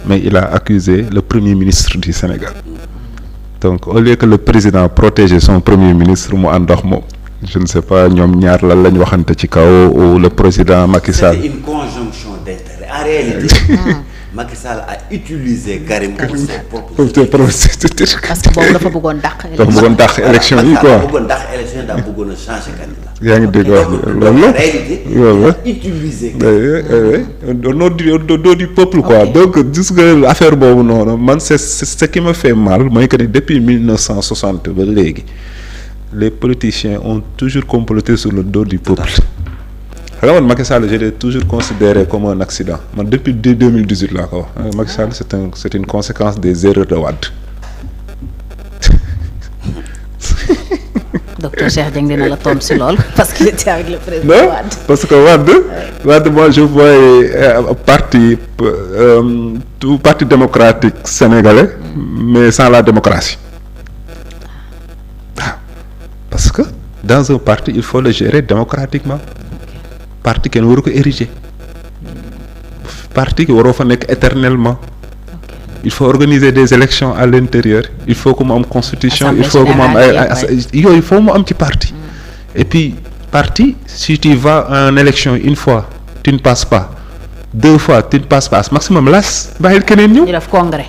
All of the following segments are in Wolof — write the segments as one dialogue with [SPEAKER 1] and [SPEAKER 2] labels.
[SPEAKER 1] mais il a accusé le premier ministre du Sénégal. Donc au lieu que le président protégeait son premier ministre mu ànd ak moom je ne sais pas ñoom ñaar lan lañ waxante ci kaw ou le président Macky Sall.
[SPEAKER 2] C'était une conjonction d'intérêts. En réalité, Macky Sall a utilisé Karim pour ses propres.
[SPEAKER 3] parce que boobu dafa bëggoon dàq.
[SPEAKER 1] dafa bëggoon dàq élection yi quoi.
[SPEAKER 2] dafa bëggoon dàq élection yi daa bëggoon a changer candidat.
[SPEAKER 1] yaa ngi dégg wax loolu la.
[SPEAKER 2] En réalité, il a utilisé.
[SPEAKER 1] au dos du peuple quoi. Donc gis nga affaire boobu noonu man c'est ce qui me fait mal mooy que ni depuis 1960 ba léegi les politiciens ont toujours comploté sur le dos du peuple. xam nga man Macky Sall je l'ai toujours considéré comme un accident man depuis 2018 laa ko wax Macky Sall c'est une conséquence des erreurs de Wade.
[SPEAKER 3] docteur Cheikh Dieng dina la tontu si lool parce qu'il était avec le président Wade.
[SPEAKER 1] Parce que Wade moi je voyais tout parti démocratique sénégalais mais sans la démocratie. Parce que dans un parti il faut le gérer démocratiquement. Parti kenn waru ko ériger. Parti ki waroo fa nekk éternellement. Il faut organiser des élections à l'intérieur. Il faut que mu am constitution. Il faut que mu am yooyu faut mu am ci parti. Et puis parti si tu vas en élection une fois tu ne passes pas. 2 fois tu ne passes pas maximum las bàyyil keneen ñëw. ñu def congrès.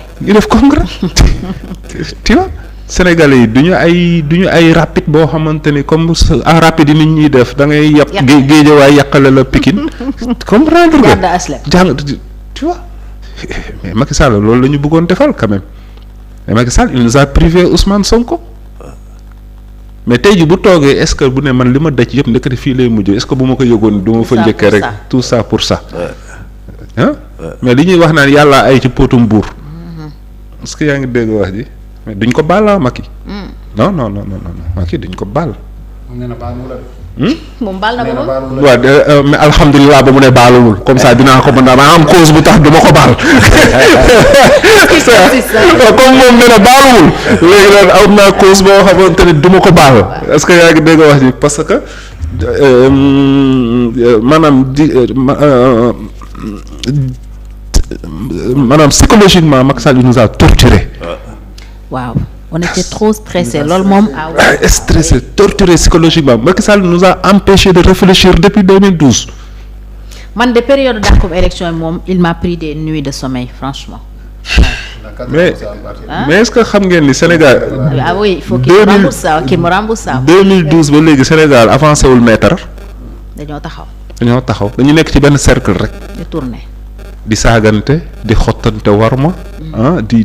[SPEAKER 1] Tu vois. Sénégalais yi duñu ay rapide boo xamante ni comme en rapide yi nit ñuy def da ngay yàq Guédiawaye yàqale la Pikine comprendre nga jàng tu vois mais Macky Sall loolu la ñu bëggoon defal quand même mais Macky Sall il nous a privé Ousmane Sonko mais tey ji bu toogee est-ce que bu ne man li ma daj yëpp ndekete fii lay mujj est-ce que bu ma ko yëgoon du ma fa njëkkee rek tout ça pour ça ah mais li ñuy wax naan yàlla ay ci potum buur est-ce que yaa ngi dégg wax ji mais duñ ko baal ah Macky. non Macky duñ ko baal.
[SPEAKER 4] nee na baal mu la
[SPEAKER 3] moom baal na ba moom.
[SPEAKER 1] waaw mais alhamdulilah ba mu ne baalawul comme ça dinaa ko mën a am cause bu tax du ma ko baal. comme moom nee na baalawul léegi nag am naa cause boo xamante ne du ma ko baal. est-ce que yaa ngi dégg wax ji parce que maanaam psychologiquement Macky Sall nous a torturé.
[SPEAKER 3] waaw on était trop stressé loolu moom.
[SPEAKER 1] stressé torturé psychologiquement Macky Sall nous a empêché de réfléchir depuis 2012.
[SPEAKER 3] man de période dàqum élection yi moom il m'a pris des nuits de sommeil franchement.
[SPEAKER 1] mais est-ce que xam ngeen ni Sénégal.
[SPEAKER 3] ah oui il faut qu'il me rembourse ça.
[SPEAKER 1] 2012 ba léegi Sénégal avancé wul mètre.
[SPEAKER 3] dañoo taxaw.
[SPEAKER 1] dañu nekk ci benn cercle rek.
[SPEAKER 3] di tourner.
[SPEAKER 1] di saagante di xottante warma di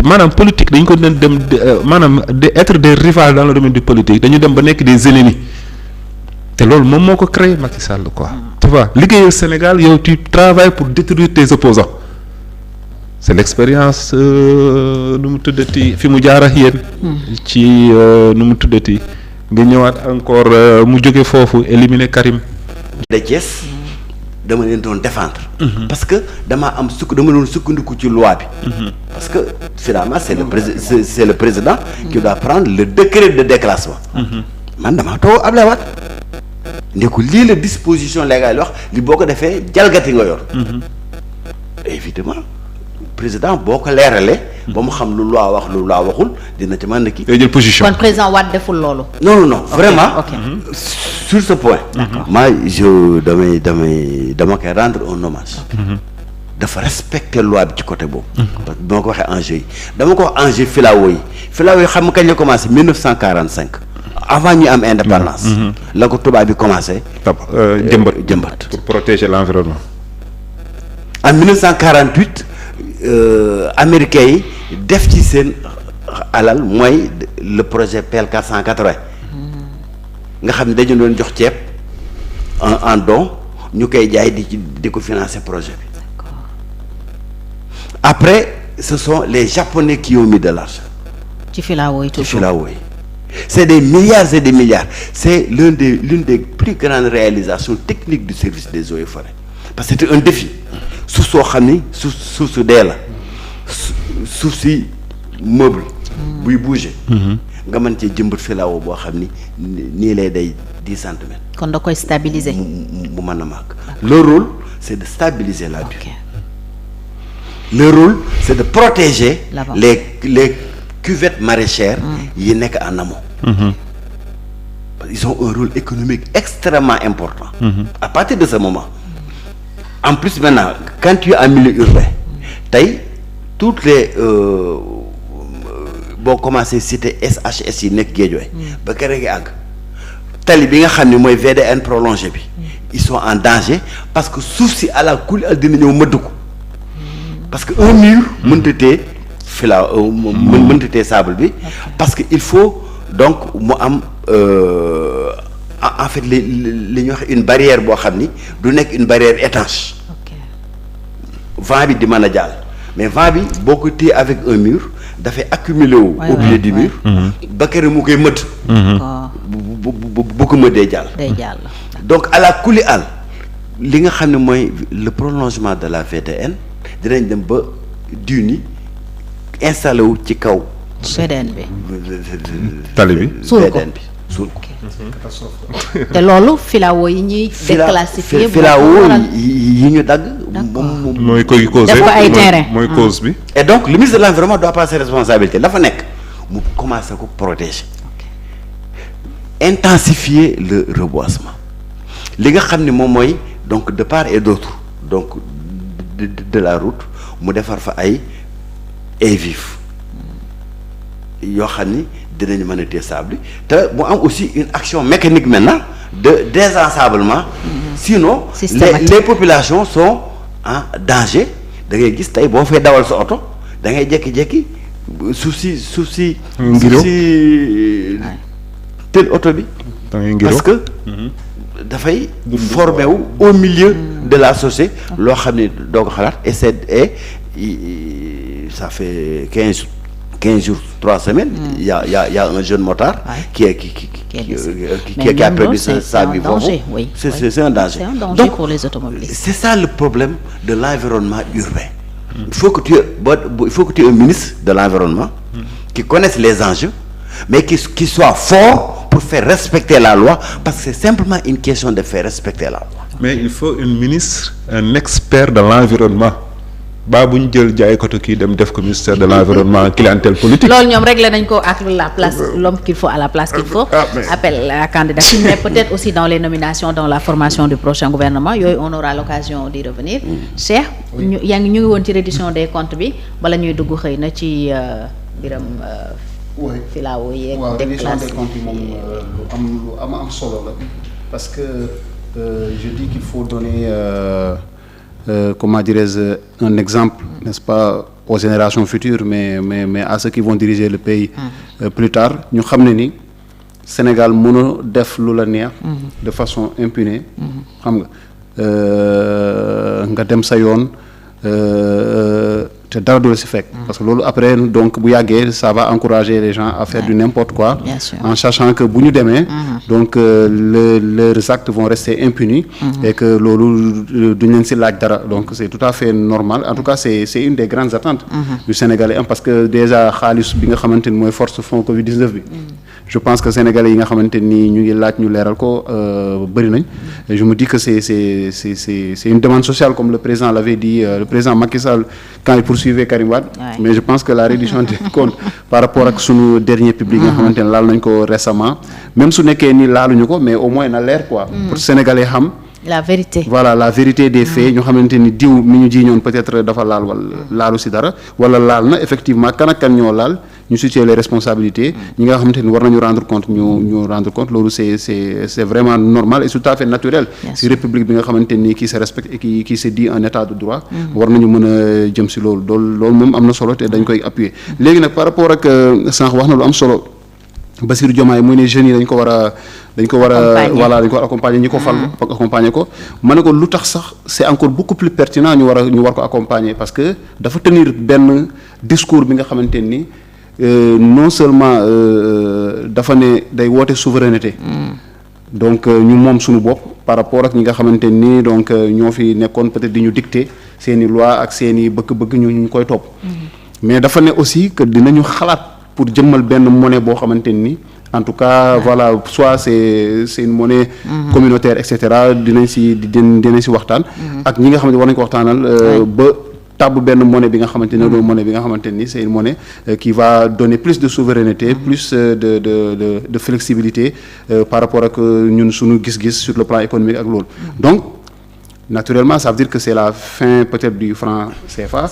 [SPEAKER 1] maanaam politique dañ ko dem maanaam de être des rivales dans le domaine du politique dañu dem ba nekk des ennemis te loolu moom moo ko créé Macky Sall quoi. tu vois liggéeyal Sénégal yow tu travailles pour détruire tes opposants c'est l'expérience nu mu tuddati fi mu jaar ak yéen. ci nu mu tuddati nga ñëwaat encore mu jóge foofu éliminer Karim.
[SPEAKER 2] de Thiès. dama leen doon défendre. parce que dama doon sukkandiku ci loi bi. parce que finalement c'est le président qui doit prendre le décret de déclassement. man damaa toog Ablaye Wade ne ko lii la disposition légale wax li boo ko defee jalgati nga yor. évidemment président boo ko leeralee. ba mu xam lu loi wax lu loi waxul dina ci mën a kii.
[SPEAKER 1] day jël position
[SPEAKER 3] kon président Wade deful loolu.
[SPEAKER 2] non vraiment.
[SPEAKER 3] ok
[SPEAKER 2] sur ce point. moi dama koy rendre un hommage. dafa respecter loi bi ci côté boobu. parce que bi ma ko waxee enjeu yi dama ko wax enjeu filao yi xam nga kañ la commencé 1945 avant ñuy am indépendance. la ko tubaab bi commencé. jëmbat
[SPEAKER 1] pour protéger l'environnement.
[SPEAKER 2] en 1948 américains yi def ci seen alal mooy le projet PL 480. nga xam ne dañu doon jox ceeb en don ñu koy jaay di ko financer projet bi. Après ce sont les Japonais qui ont mis de l'argent.
[SPEAKER 3] ci filao yi toujours
[SPEAKER 2] c'est des milliards et des milliards c'est l'une des plus grandes réalisations techniques du service des eaux et forêts parce que c'était un défi suuf soo xam ni suuf su dee la suuf si meuble buy bouger. nga mën cee jëmbat filao boo xam ni nii lay day 10 centimètres.
[SPEAKER 3] kon da koy stabiliser.
[SPEAKER 2] mu mën a màgg. le rôle c'est de stabiliser la dune. leur rôle c'est de protéger les cuvettes maraîchères yi nekk en amont. Ils ont un rôle économique extrêmement important. À partir de ce moment, en plus maintenant quand tu es en milieu urbain tey toutes les boo commencé citer SHS yi nekk Guédiawaye ba kër gi àgg tali bi nga xam ne mooy VDN prolongé bi ils sont en danger parce que suuf si à la kulli al dina ñëw mëdd ko parce que un mur mënta tee mënta tee sable bi parce que il faut donc mu am en fait li ñuy wax une barrière boo xam ni du nekk une barrière étanche. Vent bi di mën a jàll mais vent bi boo ko téye avec un mur dafay accumuler wu au milieu du mur ba kër mu koy mëdd bu ko mëddee jàll donc à la kulli al li nga xam ne mooy le prolongement de la VDN dinañ dem ba duni installé wu ci kaw
[SPEAKER 3] VDN bi
[SPEAKER 1] tali bi
[SPEAKER 3] suul ko te loolu filao yi ñuy déclassifié
[SPEAKER 2] filao yi ñu dagg
[SPEAKER 1] mooy koy causé
[SPEAKER 3] def ko ay terrain
[SPEAKER 1] mooy cause bi
[SPEAKER 2] et donc le ministre de l'environnement doit prendre ses responsabilités la fa nekk mu commencer ko protéger intensifier le reboisement li nga xam ne moom mooy donc de part et d'autre donc de la route mu defar fa ay haies vives yoo xam ni dinañu mën a téye sable te mu am aussi une action mécanique maintenant de désensablement sinon les populations sont en danger da ngay gis tey boo fay dawal sa oto da ngay jékki-jékki suuf si tël oto bi parce que dafay formé wu au milieu de la chaussée loo xam ne doo ko xalaat et ça fait 15 jours 3 semaines il y a un jeune motard qui a perdu sa vie foofu c'est un danger donc
[SPEAKER 3] pour les automobilistes.
[SPEAKER 2] C'est ça le problème de l'environnement urbain. Il faut que tu aies un ministre de l'environnement qui connaisse les enjeux mais qui soit fort pour faire respecter la loi parce que c'est simplement une question de faire respecter la loi.
[SPEAKER 1] Mais il faut un ministre, un expert de l'environnement. Ba bu ñu jël jaay koto kii dem def ko ministère de l'environnement clientèle politique.
[SPEAKER 3] loolu ñoom réglé nañ ko ak la place l'homme qu'il faut à la place qu'il faut. Appel à candidature mais peut-être aussi dans les nominations dans la formation du prochain gouvernement yooyu on aura l'occasion d'y revenir. Cheikh ñu ngi woon ci reddition des comptes bi bala ñuy dugg xëy na ci biram filao yeeg
[SPEAKER 4] reddition des comptes moom lu am solo la parce que je dis qu'il faut donner comment dirais-je un exemple n'est-ce pas aux générations futures mais à ceux qui vont diriger le pays plus tard ñu xam ne ni Sénégal mënoo def lu la neex de façon impunée xam nga dem sa yoon te dara du la si fekk parce que loolu après donc bu yàggee ça va encourager les gens à faire du n'importe quoi en sachant que bu ñu demee donc leurs actes vont rester impunis et que loolu duñ leen si laaj dara donc c'est tout à fait normal en tout cas c'est une des grandes attentes du Sénégalais parce que déjà xaalis bi nga xamante ni mooy force fonds Covid-19 bi je pense que Sénégalais yi nga xamante ni ñu ngi laaj ñu leeral ko bëri nañ et je me dis que c'est une demande sociale comme le président l'avait dit le président Macky Sall quand il poursuivait Karim Wade mais je pense que la reddition des comptes par rapport ak sunu dernier public nga xamante ne laal nañ ko récemment même su nekkee ni laaluñu ko mais au moins na leer quoi pour Sénégalais xam
[SPEAKER 3] la vérité
[SPEAKER 4] voilà la vérité des faits ñu xamante ni diw mi ñu ji ñoon peut-être dafa laal wala laalu si dara wala laal na effectivement kan ak kan ñoo laal ñu situer les responsabilités ñi nga xamante ni war nañu rendre compte ñu rendre compte loolu c'est vraiment normal et tout à fait naturel si république bi nga xamante ni qui se respecte et qui se dit un état de droit war nañu mën a jëm si loolu moom am na solo te dañ koy appuyer léegi nag par rapport ak sànq wax na lu am solo Bassirou Diomaye muy ne jeunes yi dañ ko war a voilà dañ ko war a accompagner ñi ko fal accompagner ko ma ne ko lu tax sax c'est encore beaucoup plus pertinent ñu war ko accompagner parce que dafa tenir benn discours bi nga xamante ni non seulement dafa ne day woote souveraineté donc ñu moom suñu bopp par rapport ak ñi nga xamante ni donc ñoo fi nekkoon peut-être di ñu dicter seeni loi ak seeni bëgg-bëgg ñu koy topp mais dafa ne aussi que dinañu xalaat pour jëmmal benn monnaie boo xamante ni en tout cas voilà soit c'est une monnaie communautaire et cetera dinañ si waxtaan ak ñi nga xamante war nañ ko waxtaanal ba tàbb benn monnaie bi nga xamante ne monnaie bi nga xamante ni c'est une monnaie qui va donner plus de souveraineté plus de flexibilité par rapport ak ñun suñu gis-gis sur le plan économique ak loolu donc naturellement ça veut dire que c'est la fin peut-être du franc CFA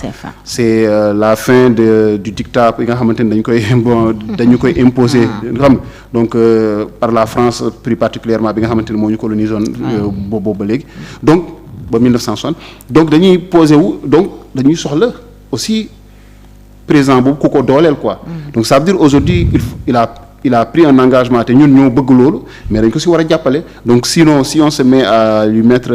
[SPEAKER 4] c'est la fin du dictat yi nga xamante ni dañu koy imposer xam donc par la France plus particulièrement bi nga xamante ni moo ñu colonisé woon boobu ba léegi donc ba 1960 donc dañuy posé wu donc dañuy soxla aussi président boobu ku ko dooleel quoi donc ça veut dire aujourd'hui il a pris un engagement te ñun ñoo bëgg loolu mais dañ ko si war a jàppale donc sinon si on se met à lui mettre